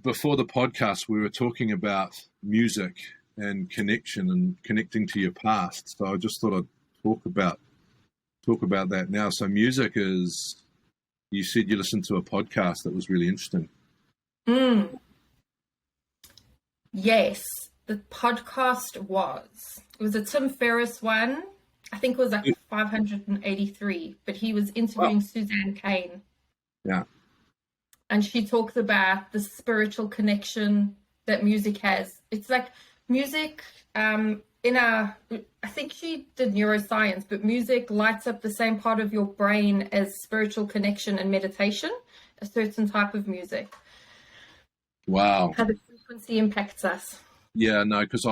[SPEAKER 3] Before the podcast, we were talking about music and connection and connecting to your past. So I just thought I'd talk about that now. So music is, you said you listened to a podcast that was really interesting.
[SPEAKER 2] Yes, the podcast it was a Tim Ferriss one. I think it was 583, but he was interviewing Suzanne Cain.
[SPEAKER 3] Yeah.
[SPEAKER 2] And she talks about the spiritual connection that music has. It's like music, I think she did neuroscience, but music lights up the same part of your brain as spiritual connection and meditation, a certain type of music.
[SPEAKER 3] Wow.
[SPEAKER 2] How the frequency impacts us.
[SPEAKER 3] Yeah, no, because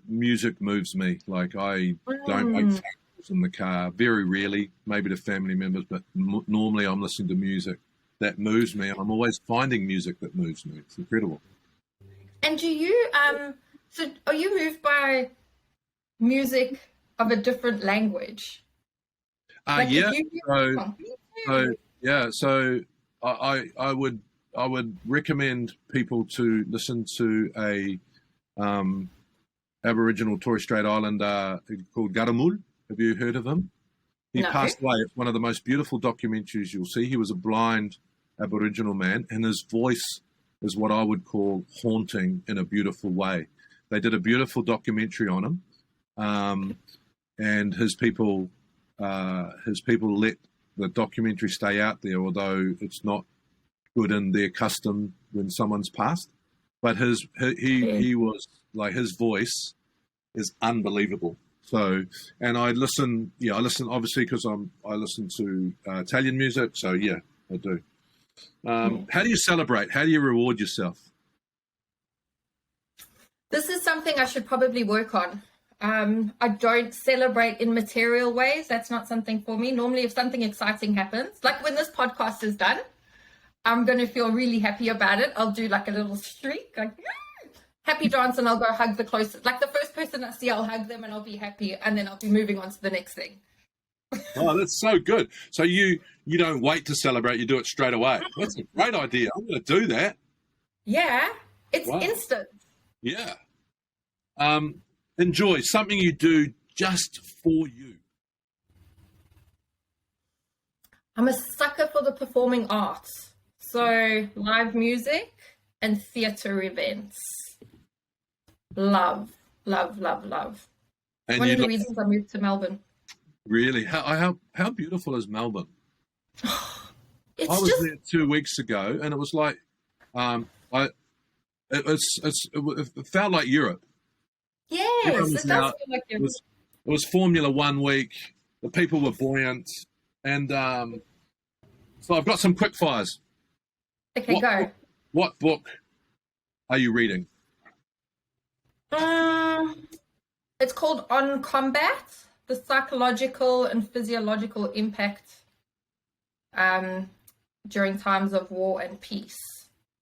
[SPEAKER 3] music moves me. I don't make phone calls in the car, very rarely, maybe to family members, but normally I'm listening to music that moves me, and I'm always finding music that moves me. It's incredible.
[SPEAKER 2] And do you, so are you moved by music of a different language?
[SPEAKER 3] Yeah. So I would recommend people to listen to a Aboriginal Torres Strait Islander called Garamul. Have you heard of him? He passed away. It's one of the most beautiful documentaries you'll see. He was a blind Aboriginal man, and his voice is what I would call haunting in a beautiful way. They did a beautiful documentary on him, and his people let the documentary stay out there, although it's not good in their custom when someone's passed. But he was like, his voice is unbelievable. So, and I listen obviously because I listen to Italian music. So yeah, I do. How do you celebrate? How do you reward yourself?
[SPEAKER 2] This is something I should probably work on. I don't celebrate in material ways. That's not something for me. Normally, if something exciting happens, like when this podcast is done, I'm going to feel really happy about it. I'll do like a little streak, like happy dance, and I'll go hug the closest. Like the first person I see, I'll hug them and I'll be happy, and then I'll be moving on to the next thing.
[SPEAKER 3] Oh, that's so good. So you don't wait to celebrate, you do it straight away. That's a great idea. I'm going to do that.
[SPEAKER 2] Yeah, it's instant.
[SPEAKER 3] Yeah. Enjoy something you do just for you.
[SPEAKER 2] I'm a sucker for the performing arts. So live music and theatre events. Love, love, love, love.
[SPEAKER 3] And
[SPEAKER 2] one of the reasons I moved to Melbourne.
[SPEAKER 3] Really? How beautiful is Melbourne? I was there 2 weeks ago, and it was like, it felt like Europe.
[SPEAKER 2] Yes, it does feel like Europe.
[SPEAKER 3] It was Formula One week. The people were buoyant, and so I've got some quick fires.
[SPEAKER 2] Okay, go.
[SPEAKER 3] What book are you reading?
[SPEAKER 2] It's called On Combat: The Psychological and Physiological Impact during Times of War and Peace.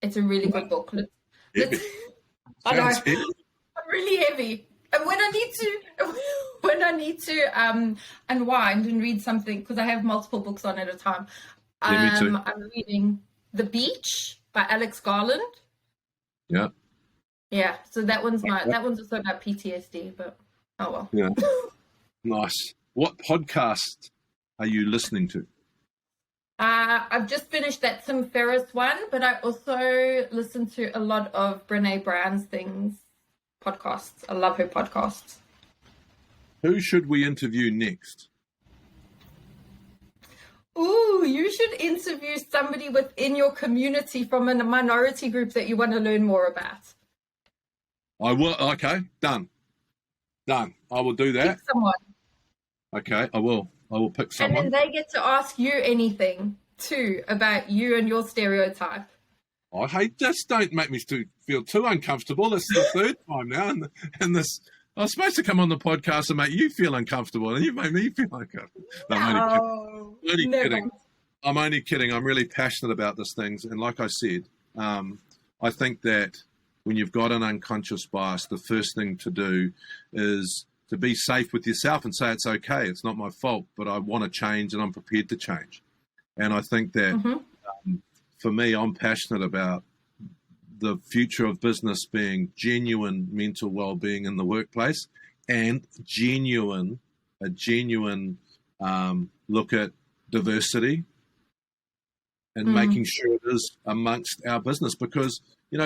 [SPEAKER 2] It's a really good book. I know, I'm really heavy. And when I need to unwind and read something, because I have multiple books on at a time, I'm reading The Beach by Alex Garland.
[SPEAKER 3] Yeah.
[SPEAKER 2] Yeah, so that one's also about PTSD, but oh well.
[SPEAKER 3] Yeah. Nice. What podcast are you listening to?
[SPEAKER 2] I've just finished that Tim Ferriss one, but I also listen to a lot of Brené Brown's podcasts. I love her podcasts.
[SPEAKER 3] Who should we interview next?
[SPEAKER 2] Ooh, you should interview somebody within your community from a minority group that you want to learn more about.
[SPEAKER 3] I will. Okay, done. I will do that.
[SPEAKER 2] Pick someone.
[SPEAKER 3] Okay, I will pick someone.
[SPEAKER 2] And then they get to ask you anything too about you and your stereotype.
[SPEAKER 3] Oh, hey, just don't make me feel too uncomfortable. This is the third time now, and this. I was supposed to come on the podcast and make you feel uncomfortable, and you made me feel uncomfortable. No, I'm only kidding. I'm only kidding. I'm really passionate about these things, and like I said, I think that when you've got an unconscious bias, the first thing to do is to be safe with yourself and say it's okay. It's not my fault, but I want to change, and I'm prepared to change. And I think that for me, I'm passionate about the future of business being genuine mental well-being in the workplace, and a genuine look at diversity and making sure it is amongst our business. Because,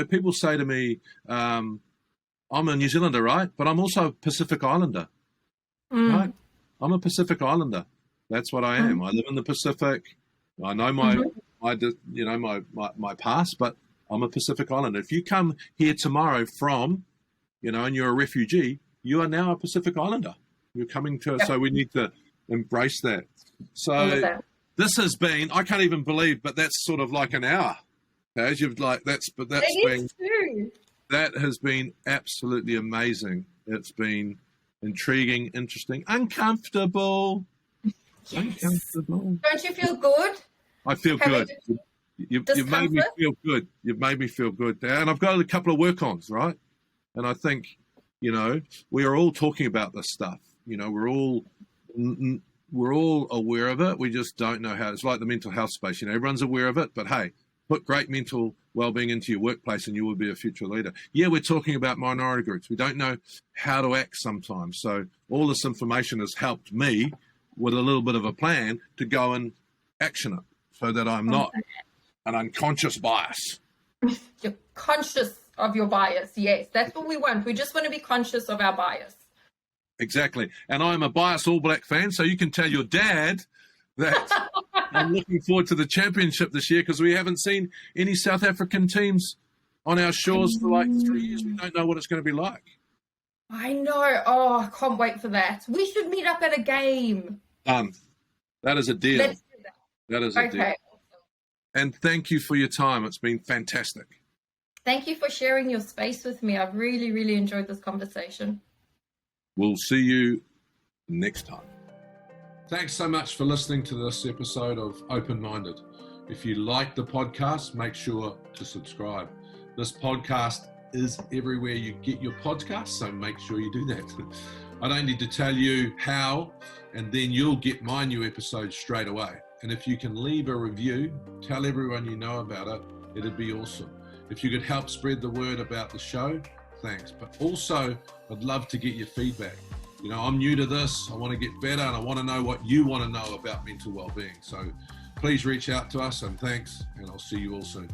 [SPEAKER 3] people say to me, I'm a New Zealander, right? But I'm also a Pacific Islander, right? I'm a Pacific Islander. That's what I am. I live in the Pacific. I know my past, but I'm a Pacific Islander. If you come here tomorrow from, and you're a refugee, you are now a Pacific Islander. You're coming to, so we need to embrace that. So this has been, I can't even believe, but that's sort of like an hour. As you've that has been absolutely amazing. It's been intriguing, interesting, uncomfortable.
[SPEAKER 2] Yes.
[SPEAKER 3] Uncomfortable.
[SPEAKER 2] Don't you feel good?
[SPEAKER 3] I feel good. You've made me feel good. You've made me feel good. And I've got a couple of work-ons, right? And I think, we are all talking about this stuff. We're all aware of it. We just don't know how. It's like the mental health space. Everyone's aware of it. But, hey, put great mental well-being into your workplace and you will be a future leader. Yeah, we're talking about minority groups. We don't know how to act sometimes. So all this information has helped me with a little bit of a plan to go and action it so that I'm not an unconscious bias.
[SPEAKER 2] You're conscious of your bias. Yes, that's what we want. We just want to be conscious of our bias.
[SPEAKER 3] Exactly. And I'm a biased All Black fan, so you can tell your dad that I'm looking forward to the championship this year because we haven't seen any South African teams on our shores for like 3 years. We don't know what it's going to be like.
[SPEAKER 2] I know. Oh, I can't wait for that. We should meet up at a game.
[SPEAKER 3] Done. That is a deal.
[SPEAKER 2] Let's do that.
[SPEAKER 3] That is a deal. And thank you for your time. It's been fantastic.
[SPEAKER 2] Thank you for sharing your space with me. I've really, really enjoyed this conversation.
[SPEAKER 3] We'll see you next time.
[SPEAKER 1] Thanks so much for listening to this episode of Open Minded. If you like the podcast, make sure to subscribe. This podcast is everywhere you get your podcasts, so make sure you do that. I don't need to tell you how, and then you'll get my new episode straight away. And if you can leave a review, tell everyone you know about it, it'd be awesome. If you could help spread the word about the show, thanks. But also, I'd love to get your feedback. You know, I'm new to this, I want to get better, and I want to know what you want to know about mental well-being. So please reach out to us, and thanks, and I'll see you all soon.